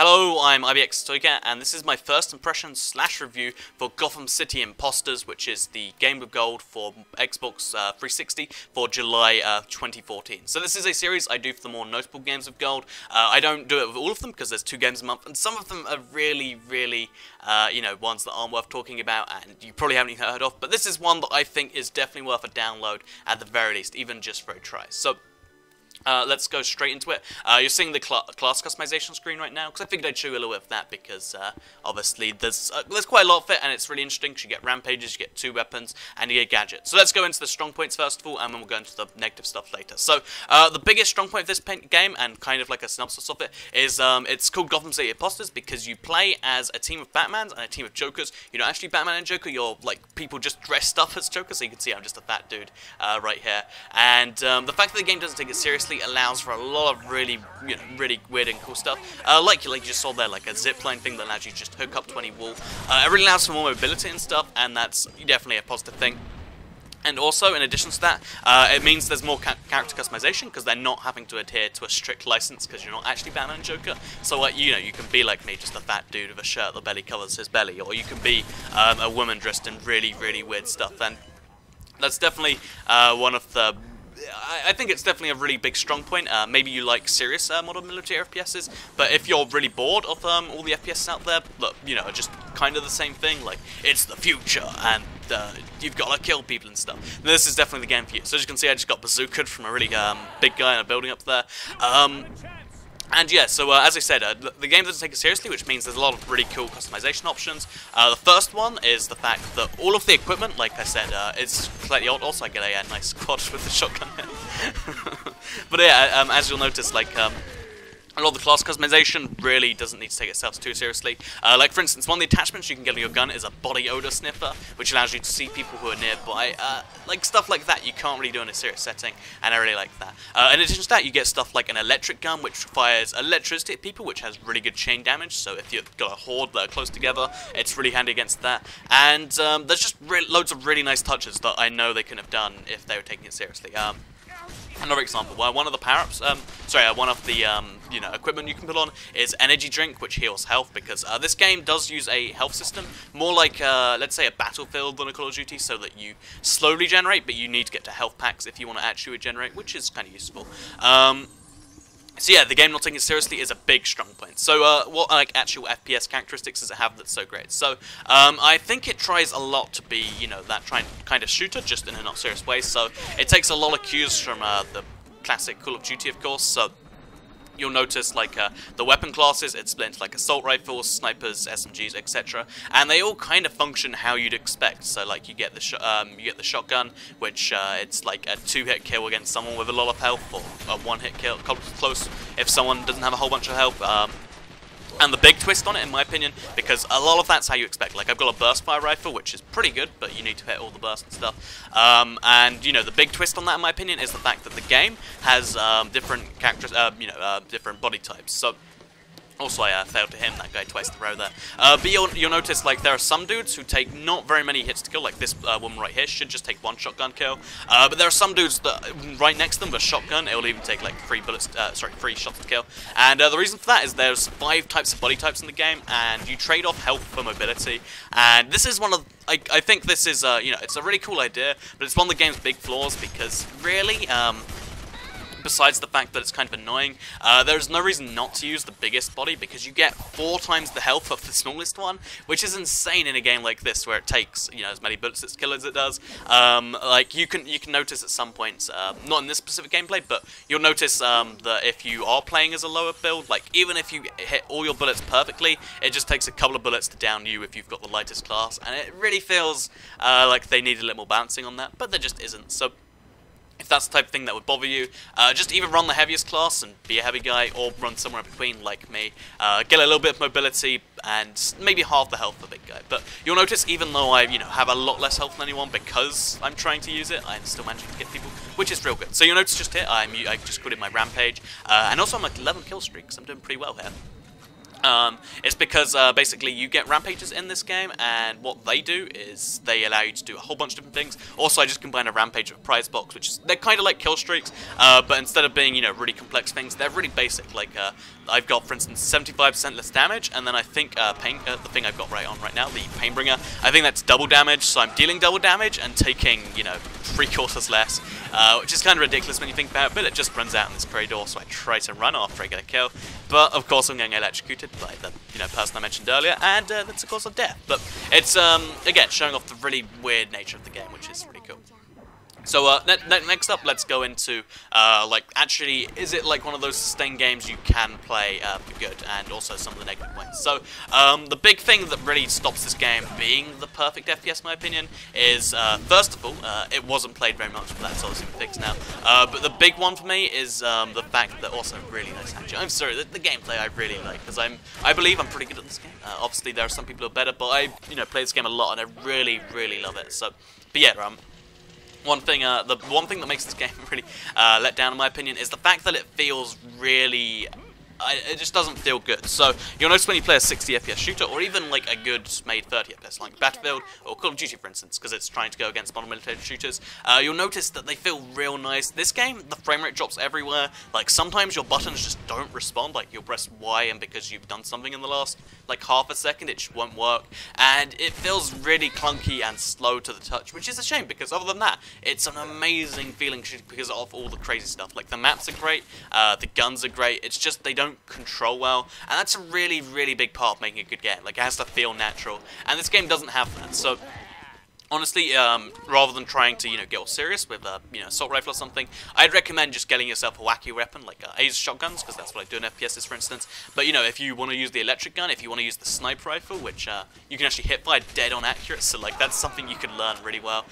Hello, I'm IBX Toycat, and this is my first impression / review for Gotham City Imposters, which is the Game of Gold for Xbox 360 for July 2014. So this is a series I do for the more notable games of Gold. I don't do it with all of them because there's 2 games a month, and some of them are really, ones that aren't worth talking about, and you probably haven't even heard of. But this is one that I think is definitely worth a download at the very least, even just for a try. So let's go straight into it. You're seeing the class customization screen right now, because I figured I'd show you a little bit of that, because obviously there's quite a lot of it, and it's really interesting, because you get rampages, you get 2 weapons, and you get gadgets. So let's go into the strong points first of all, and then we'll go into the negative stuff later. So the biggest strong point of this game, and kind of like a synopsis of it, is it's called Gotham City Imposters, because you play as a team of Batmans and a team of Jokers. You're not actually Batman and Joker, you're like people just dressed up as Joker, so you can see I'm just a fat dude right here. And the fact that the game doesn't take it seriously allows for a lot of really weird and cool stuff. Like you just saw there, like a zipline thing that allows you to just hook up to any wall. It really allows for more mobility and stuff, and that's definitely a positive thing. And also, in addition to that, it means there's more character customization, because they're not having to adhere to a strict license, because you're not actually Batman and Joker. So, like, you can be like me, just a fat dude with a shirt that barely covers his belly, or you can be a woman dressed in really weird stuff. And that's definitely one of the... I think it's definitely a really big strong point. Maybe you like serious modern military FPSs, but if you're really bored of all the FPSs out there, look, just kind of the same thing, like, it's the future, and you've got to kill people and stuff. This is definitely the game for you. So as you can see, I just got bazookaed from a really big guy in a building up there. And yeah, so as I said, the game doesn't take it seriously, which means there's a lot of really cool customization options. The first one is the fact that all of the equipment, like I said, is slightly old. Also, I get a nice quad with the shotgun here. But yeah, as you'll notice, like... a lot of the class customization really doesn't need to take itself too seriously. Like, for instance, one of the attachments you can get on your gun is a body odor sniffer, which allows you to see people who are nearby. Like, stuff like that you can't really do in a serious setting, and I really like that. In addition to that, you get stuff like an electric gun, which fires electricity at people, which has really good chain damage, so if you've got a horde that are close together, it's really handy against that. And there's just loads of really nice touches that I know they couldn't have done if they were taking it seriously. Another example, one of the power-ups, one of the, equipment you can put on is energy drink, which heals health, because this game does use a health system, more like, let's say, a Battlefield than a Call of Duty, so that you slowly regenerate, but you need to get to health packs if you want to actually regenerate, which is kind of useful. So yeah, the game not taking it seriously is a big strong point. So what actual FPS characteristics does it have that's so great? So I think it tries a lot to be, that kind of shooter, just in a not serious way. So it takes a lot of cues from the classic Call of Duty, of course. So you'll notice, like, the weapon classes, it's split into, like, assault rifles, snipers, SMGs, etc. And they all kind of function how you'd expect. So, like, you get the shotgun, which it's like a 2-hit kill against someone with a lot of health, or a 1-hit kill, close if someone doesn't have a whole bunch of health. And the big twist on it, in my opinion, because a lot of that's how you expect. Like, I've got a burst fire rifle, which is pretty good, but you need to hit all the bursts and stuff. And, the big twist on that, in my opinion, is the fact that the game has different characters, different body types. So, also, I failed to hit that guy twice in a row there. But you'll notice, like, there are some dudes who take not very many hits to kill. Like, this woman right here should just take 1 shotgun kill. But there are some dudes that, right next to them, with a shotgun, it'll even take, like, 3 shots to kill. And the reason for that is there's 5 types of body types in the game, and you trade off health for mobility. And this is one of... I think this is, it's a really cool idea, but it's one of the game's big flaws, because, really, besides the fact that it's kind of annoying, there's no reason not to use the biggest body, because you get 4 times the health of the smallest one, which is insane in a game like this, where it takes, as many bullets to kill as it does. Like, you can notice at some points, not in this specific gameplay, but you'll notice that if you are playing as a lower build, like, even if you hit all your bullets perfectly, it just takes a couple of bullets to down you if you've got the lightest class, and it really feels like they need a little more balancing on that, but there just isn't. So if that's the type of thing that would bother you, just either run the heaviest class and be a heavy guy, or run somewhere in between like me. Get a little bit of mobility and maybe half the health of a big guy. But you'll notice, even though I have a lot less health than anyone because I'm trying to use it, I'm still managing to get people, which is real good. So you'll notice just here, I just quit my rampage, and also I'm like 11 kill streaks. I'm doing pretty well here. It's because basically you get rampages in this game, and what they do is they allow you to do a whole bunch of different things. Also, I just combined a rampage with a prize box, which is, they're kind of like kill streaks, but instead of being really complex things, they're really basic. Like I've got, for instance, 75% less damage, and then I think the thing I've got right now, the Painbringer, I think that's double damage, so I'm dealing double damage and taking, you know, 3/4 less, which is kind of ridiculous when you think about it, but it just runs out in this corridor, so I try to run after I get a kill, but of course I'm getting electrocuted by the, you know, person I mentioned earlier, and that's of course a death. But it's, again, showing off the really weird nature of the game, which is really cool. So next up, let's go into, like, actually, is it like one of those sustained games you can play for good, and also some of the negative points. So, the big thing that really stops this game being the perfect FPS, in my opinion, is, first of all, it wasn't played very much, but that's obviously been fixed now. But the big one for me is the fact that also really nice action. I'm sorry, the gameplay I really like, because I believe I'm pretty good at this game. Obviously, there are some people who are better, but I, you know, play this game a lot, and I really, really love it. So, but yeah, the one thing that makes this game really let down, in my opinion, is the fact that it feels really... it just doesn't feel good. So you'll notice when you play a 60 FPS shooter, or even like a good made 30 FPS, like Battlefield or Call of Duty, for instance, because it's trying to go against modern military shooters, you'll notice that they feel real nice. This game, the frame rate drops everywhere. Like, sometimes your buttons just don't respond. Like, you'll press Y, and because you've done something in the last like half a second, it just won't work, and it feels really clunky and slow to the touch, which is a shame, because other than that, it's an amazing feeling because of all the crazy stuff. Like, the maps are great, the guns are great, it's just they don't control well, and that's a really, really big part of making a good game. Like, it has to feel natural, and this game doesn't have that. So honestly, rather than trying to, you know, get all serious with you know, assault rifle or something, I'd recommend just getting yourself a wacky weapon, like A's shotguns, because that's what I do in FPSs, for instance. But, you know, if you want to use the electric gun, if you want to use the sniper rifle, which you can actually hit fire dead on accurate, so, like, that's something you can learn really well.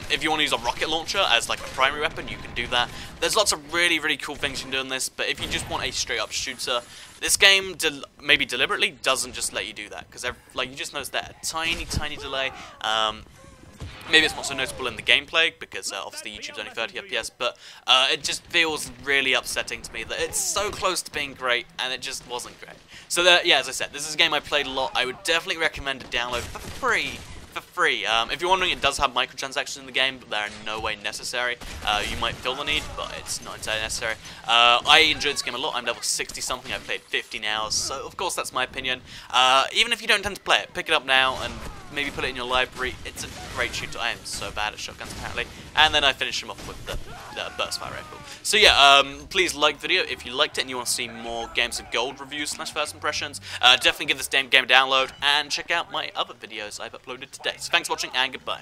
If you want to use a rocket launcher as, like, a primary weapon, you can do that. There's lots of really, really cool things you can do in this, but if you just want a straight-up shooter, this game, maybe deliberately, doesn't just let you do that, because, like, you just notice that a tiny, tiny delay. Maybe it's not so noticeable in the gameplay, because obviously YouTube's only 30 FPS, but it just feels really upsetting to me that it's so close to being great, and it just wasn't great. So, yeah, as I said, this is a game I played a lot. I would definitely recommend a download for free. If you're wondering, it does have microtransactions in the game, but they're in no way necessary. You might feel the need, but it's not entirely necessary. I enjoyed this game a lot. I'm level 60 something. I've played 15 hours, so of course that's my opinion. Even if you don't intend to play it, pick it up now and maybe put it in your library. It's a great shooter. I am so bad at shotguns, apparently. And then I finish him off with the burst fire rifle. So yeah, please like the video if you liked it and you want to see more Games of Gold reviews / first impressions. Definitely give this game a download and check out my other videos I've uploaded today. So thanks for watching and goodbye.